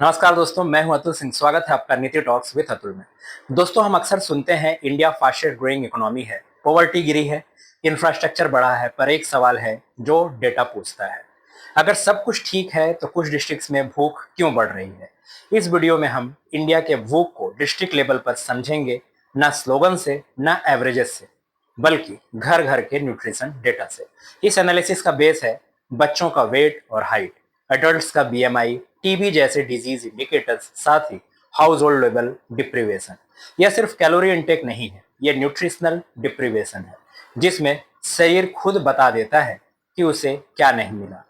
नमस्कार दोस्तों, मैं हूं अतुल सिंह। स्वागत है आपका नीति टॉक्स विद अतुल में। दोस्तों, हम अक्सर सुनते हैं इंडिया फास्टेस्ट ग्रोइंग इकोनॉमी है, पॉवर्टी गिरी है, इंफ्रास्ट्रक्चर बढ़ा है, पर एक सवाल है जो डेटा पूछता है। अगर सब कुछ ठीक है तो कुछ डिस्ट्रिक्ट्स में भूख क्यों बढ़ रही है? इस वीडियो में हम इंडिया के भूख को डिस्ट्रिक्ट लेवल पर समझेंगे, ना स्लोगन से ना एवरेजेस से, बल्कि घर घर के न्यूट्रिशन डेटा से। इस एनालिसिस का बेस है बच्चों का वेट और हाइट, एडल्ट्स का बीएमआई, टीबी जैसे डिजीज इंडिकेटर्स, साथ ही हाउस होल्ड लेवल डिप्रीवेशन। यह सिर्फ कैलोरी इनटेक नहीं है, यह न्यूट्रिशनल डिप्रीवेशन है, जिसमें शरीर खुद बता देता है कि उसे क्या नहीं मिला।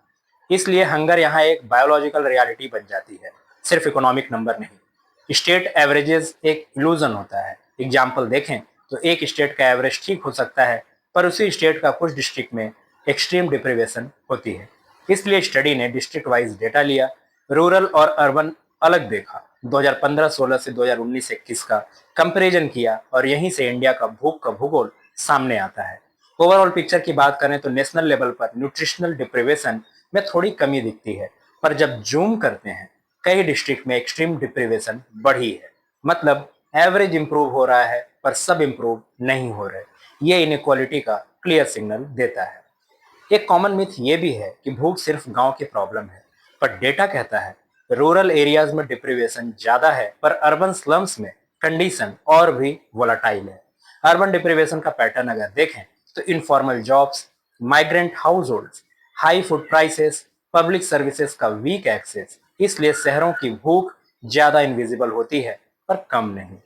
इसलिए हंगर यहाँ एक बायोलॉजिकल रियलिटी बन जाती है, सिर्फ इकोनॉमिक नंबर नहीं। स्टेट एवरेजेस एक इल्यूजन होता है। एग्जाम्पल देखें तो एक स्टेट का एवरेज ठीक हो सकता है, पर उसी स्टेट का कुछ डिस्ट्रिक्ट में एक्सट्रीम डिप्रीवेशन होती है। इसलिए स्टडी ने डिस्ट्रिक्ट वाइज डेटा लिया, रूरल और अर्बन अलग देखा, 2015-16 से 2019-21 का कंपैरिजन किया, और यहीं से इंडिया का भूख का भूगोल सामने आता है। ओवरऑल पिक्चर की बात करें तो नेशनल लेवल पर न्यूट्रिशनल डिप्रीवेशन में थोड़ी कमी दिखती है, पर जब जूम करते हैं कई डिस्ट्रिक्ट में एक्सट्रीम डिप्रीवेशन बढ़ी है। मतलब एवरेज इंप्रूव हो रहा है पर सब इंप्रूव नहीं हो रहे। ये इनइक्वालिटी का क्लियर सिग्नल देता है। एक कॉमन मिथ ये भी है कि भूख सिर्फ गांव की प्रॉब्लम है, पर डेटा कहता है रूरल एरियाज में डिप्रीवेशन ज्यादा है, पर अर्बन स्लम्स में कंडीशन और भी वोलाटाइल है। अर्बन डिप्रीवेशन का पैटर्न अगर देखें तो informal jobs, migrant house holds, high food prices, public services का वीक एक्सेस, इसलिए शहरों की भूख ज्यादा इनविजिबल होती है पर कम नहीं।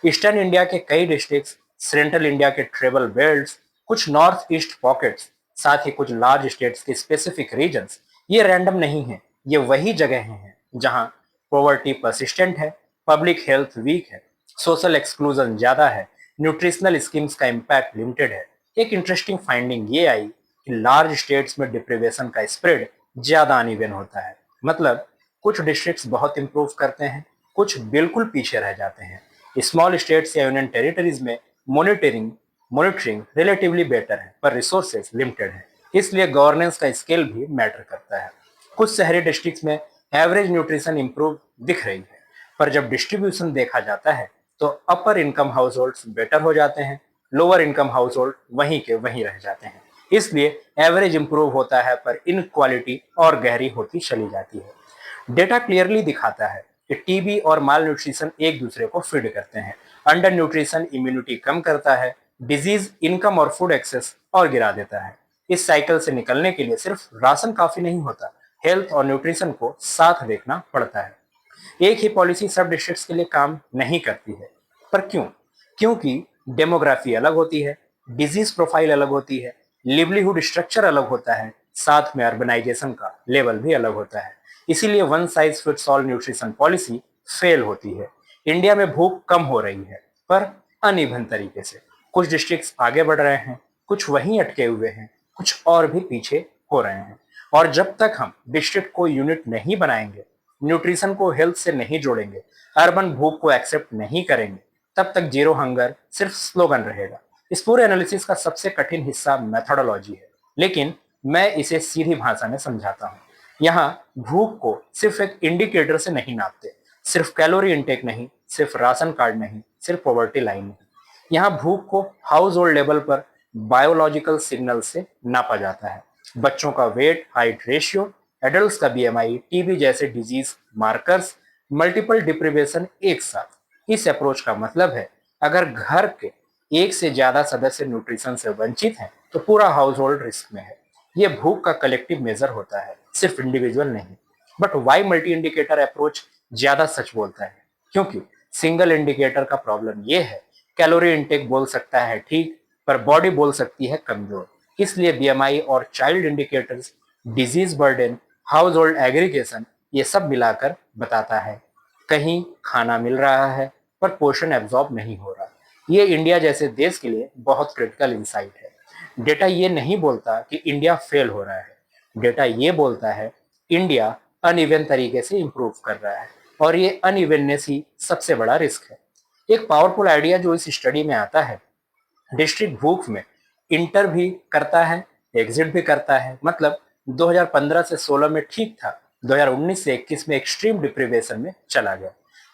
ईस्टर्न इंडिया के कई डिस्ट्रिक्ट्स, सेंट्रल इंडिया के ट्रेबल बेल्ट्स, कुछ नॉर्थ ईस्ट पॉकेट्स, साथ ही कुछ लार्ज स्टेट्स के स्पेसिफिक रीजन्स, ये रैंडम नहीं है। ये वही जगह हैं जहां पॉवर्टी परसिस्टेंट है, पब्लिक हेल्थ वीक है, सोशल एक्सक्लूजन ज्यादा है, न्यूट्रिशनल स्कीम्स का इम्पैक्ट लिमिटेड है। एक इंटरेस्टिंग फाइंडिंग ये आई कि लार्ज स्टेट्स में डिप्रीवेशन का स्प्रेड ज्यादा अनइवन होता है। मतलब कुछ डिस्ट्रिक्ट्स बहुत इंप्रूव करते हैं, कुछ बिल्कुल पीछे रह जाते हैं। स्मॉल स्टेट्स या यूनियन टेरिटरीज में मॉनिटरिंग मॉनिटरिंग रिलेटिवली बेटर है, पर रिसोर्सेज लिमिटेड है। इसलिए गवर्नेंस का स्केल भी मैटर करता है। कुछ शहरी डिस्ट्रिक्ट्स में एवरेज न्यूट्रिशन इंप्रूव दिख रही है, पर जब डिस्ट्रीब्यूशन देखा जाता है तो अपर इनकम हाउस होल्ड बेटर हो जाते हैं, लोअर इनकम हाउस होल्ड वहीं के वहीं रह जाते हैं। इसलिए एवरेज इंप्रूव होता है पर इनक्वालिटी और गहरी होती चली जाती है। डेटा क्लियरली दिखाता है कि टीबी और माल न्यूट्रिशन एक दूसरे को फीड करते हैं। अंडर न्यूट्रिशन इम्यूनिटी कम करता है, डिजीज इनकम और फूड एक्सेस और गिरा देता है। इस साइकिल से निकलने के लिए सिर्फ राशन काफी नहीं होता, हेल्थ और न्यूट्रिशन को साथ देखना पड़ता है। एक ही पॉलिसी सब डिस्ट्रिक्ट्स के लिए काम नहीं करती है। पर क्यों? क्योंकि डेमोग्राफी अलग होती है, डिजीज प्रोफाइल अलग होती है, लिवलीहुड स्ट्रक्चर अलग होता है, साथ में अर्बनाइजेशन का लेवल भी अलग होता है। इसीलिए one size fits all nutrition policy fail होती है। इंडिया में भूख कम हो रही है, पर अनइवन तरीके से। कुछ डिस्ट्रिक्ट्स आगे बढ़ रहे हैं, कुछ वहीं अटके हुए हैं, कुछ और भी पीछे हो रहे हैं। और जब तक हम डिस्ट्रिक्ट को यूनिट नहीं बनाएंगे, न्यूट्रिशन को हेल्थ से नहीं जोड़ेंगे, अर्बन भूख को एक्सेप्ट नहीं करेंगे, तब तक जीरो हंगर सिर्फ स्लोगन रहेगा। इस पूरे एनालिसिस का सबसे कठिन हिस्सा मेथोडोलॉजी है, लेकिन मैं इसे सीधी भाषा में समझाता हूँ। यहाँ भूख को सिर्फ एक इंडिकेटर से नहीं नापते, सिर्फ कैलोरी इनटेक नहीं, सिर्फ राशन कार्ड नहीं, सिर्फ पॉवर्टी लाइन नहीं। यहाँ भूख को हाउस होल्ड लेवल पर बायोलॉजिकल सिग्नल से नापा जाता है। बच्चों का वेट हाइट रेशियो, एडल्ट्स का बीएमआई, टीबी जैसे डिजीज मार्कर्स, मल्टीपल डिप्रीवेशन एक साथ। इस अप्रोच का मतलब है अगर घर के एक से ज्यादा सदस्य न्यूट्रिशन से वंचित हैं तो पूरा हाउस होल्ड रिस्क में है। ये भूख का कलेक्टिव मेजर होता है, सिर्फ इंडिविजुअल नहीं। But why multi indicator approach ज्यादा सच बोलता है? क्योंकि सिंगल इंडिकेटर का प्रॉब्लम ये है, कैलोरी इनटेक बोल सकता है ठीक, पर बॉडी बोल सकती है कमजोर। इसलिए बीएमआई और child indicators, disease burden, house hold aggregation, ये सब मिलाकर बताता है कहीं खाना मिल रहा है पर पोषण एब्जॉर्ब नहीं हो रहा। ये इंडिया जैसे देश के लिए बहुत क्रिटिकल इंसाइट है। डेटा ये नहीं बोलता कि इंडिया फेल हो रहा है, डेटा ये बोलता है इंडिया अनइवन तरीके से इंप्रूव कर रहा है, और ये अनइवननेस ही सबसे बड़ा रिस्क है। एक पावरफुल आइडिया जो इस स्टडी में आता है, डिस्ट्रिक्ट भूख में इंटर भी करता है, एग्जिट भी करता है। मतलब 2015 से 16 में ठीक था, 2019 से 21 में एक्सट्रीम डिप्रीवेशन में चला गया,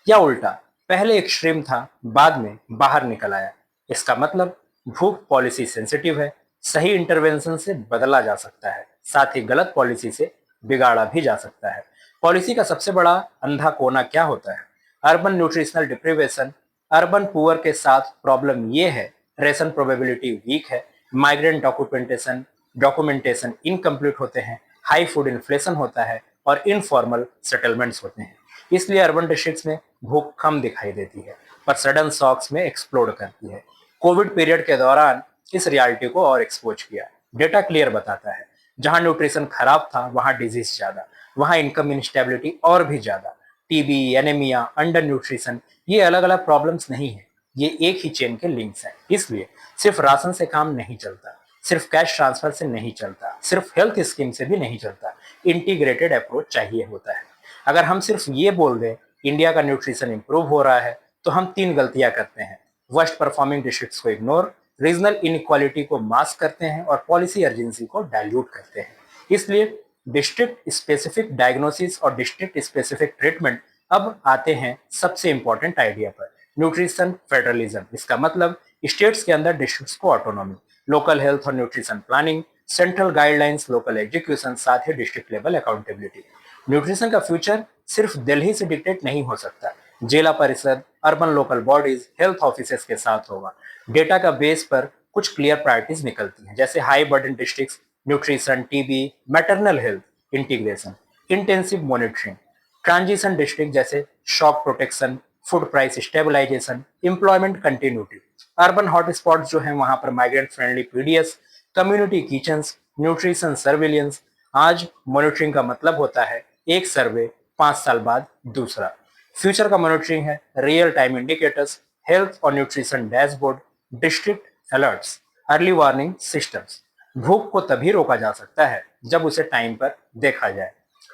या उल्टा पहले एक्सट्रीम था बाद में बाहर निकल आया। इसका मतलब भूख पॉलिसी सेंसिटिव है, सही इंटरवेंशन से बदला जा सकता है, साथ ही गलत पॉलिसी से बिगाड़ा भी जा सकता है। पॉलिसी का सबसे बड़ा अंधा कोना क्या होता है? Urban nutritional deprivation. Urban poor के साथ प्रॉब्लम ये है, रेशन प्रोबेबिलिटी वीक है, माइग्रेंट डॉक्यूमेंटेशन इनकम्प्लीट होते हैं, हाई फूड इन्फ्लेशन होता है और इनफॉर्मल सेटलमेंट्स होते हैं। इसलिए अर्बन डिस्ट्रिक्ट्स में भूख कम दिखाई देती है पर सडन शॉक्स में एक्सप्लोड करती है। कोविड पीरियड के दौरान इस रियलिटी को और एक्सपोज किया। डेटा क्लियर बताता है, जहां न्यूट्रिशन खराब था वहां डिजीज ज्यादा, वहां इनकम इनस्टेबिलिटी और भी ज्यादा। टीबी, एनीमिया, अंडर न्यूट्रिशन, ये अलग अलग प्रॉब्लम्स नहीं है, ये एक ही चेन के लिंक्स हैं। इसलिए सिर्फ राशन से काम नहीं चलता, सिर्फ कैश ट्रांसफर से नहीं चलता, सिर्फ हेल्थ स्कीम से भी नहीं चलता, इंटीग्रेटेड अप्रोच चाहिए होता है। अगर हम सिर्फ ये बोल दें इंडिया का न्यूट्रिशन इंप्रूव हो रहा है तो हम 3 गलतियां करते हैं। वर्स्ट परफॉर्मिंग डिस्ट्रिक्ट्स को इग्नोर, रीजनल इनइक्वालिटी को मास्क करते हैं और पॉलिसी अर्जेंसी को डाइल्यूट करते हैं। इसलिए डिस्ट्रिक्ट स्पेसिफिक डायग्नोसिस और डिस्ट्रिक्ट स्पेसिफिक ट्रीटमेंट अब आते हैं सबसे इंपॉर्टेंट आइडिया पर, न्यूट्रिशन फेडरलिज्म। इसका मतलब स्टेट्स के अंदर डिस्ट्रिक्ट्स को ऑटोनॉमी, लोकल हेल्थ और nutrition planning, central guidelines, local education, साथ ही डिस्ट्रिक्ट लेवल अकाउंटेबिलिटी। न्यूट्रिशन का फ्यूचर सिर्फ दिल्ली से डिक्टेट नहीं हो सकता, जिला परिषद, urban local bodies, health officers के साथ होगा। डेटा का बेस पर कुछ क्लियर प्रायोरिटीज निकलती हैं, जैसे high burden districts, nutrition, TB, maternal health integration, intensive monitoring. Transition district जैसे shock protection, food price stabilisation, employment continuity. Urban hotspot जो है वहां पर migrant friendly PDS, community kitchens, nutrition surveillance. आज मॉनिटरिंग का मतलब होता है एक सर्वे 5 साल बाद दूसरा। फ्यूचर का मॉनिटरिंग है रियल टाइम इंडिकेटर्स, हेल्थ और nutrition dashboard, district alerts, early warning systems. भूख को तभी रोका जा सकता है जब उसे टाइम पर देखा जाए।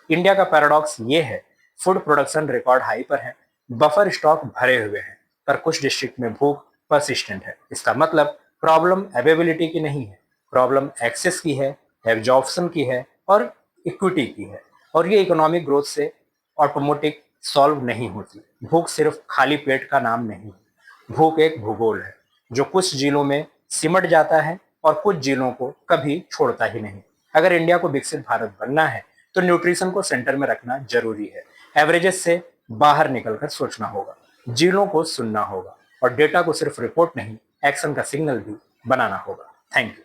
इंडिया का पैराडॉक्स ये है, फूड प्रोडक्शन रिकॉर्ड हाई पर है, बफर स्टॉक भरे हुए हैं, पर कुछ डिस्ट्रिक्ट में भूख परसिस्टेंट है। इसका मतलब प्रॉब्लम अवेलेबिलिटी की नहीं है, प्रॉब्लम एक्सेस की है, एब्जॉर्प्शन की है और इक्विटी की है। और ये इकोनॉमिक ग्रोथ से ऑटोमेटिक सॉल्व नहीं होती। भूख सिर्फ खाली पेट का नाम नहीं है, भूख एक भूगोल है जो कुछ जिलों में सिमट जाता है और कुछ जिलों को कभी छोड़ता ही नहीं। अगर इंडिया को विकसित भारत बनना है तो न्यूट्रिशन को सेंटर में रखना जरूरी है। एवरेजेस से बाहर निकलकर सोचना होगा, जिलों को सुनना होगा और डेटा को सिर्फ रिपोर्ट नहीं, एक्शन का सिग्नल भी बनाना होगा। Thank you.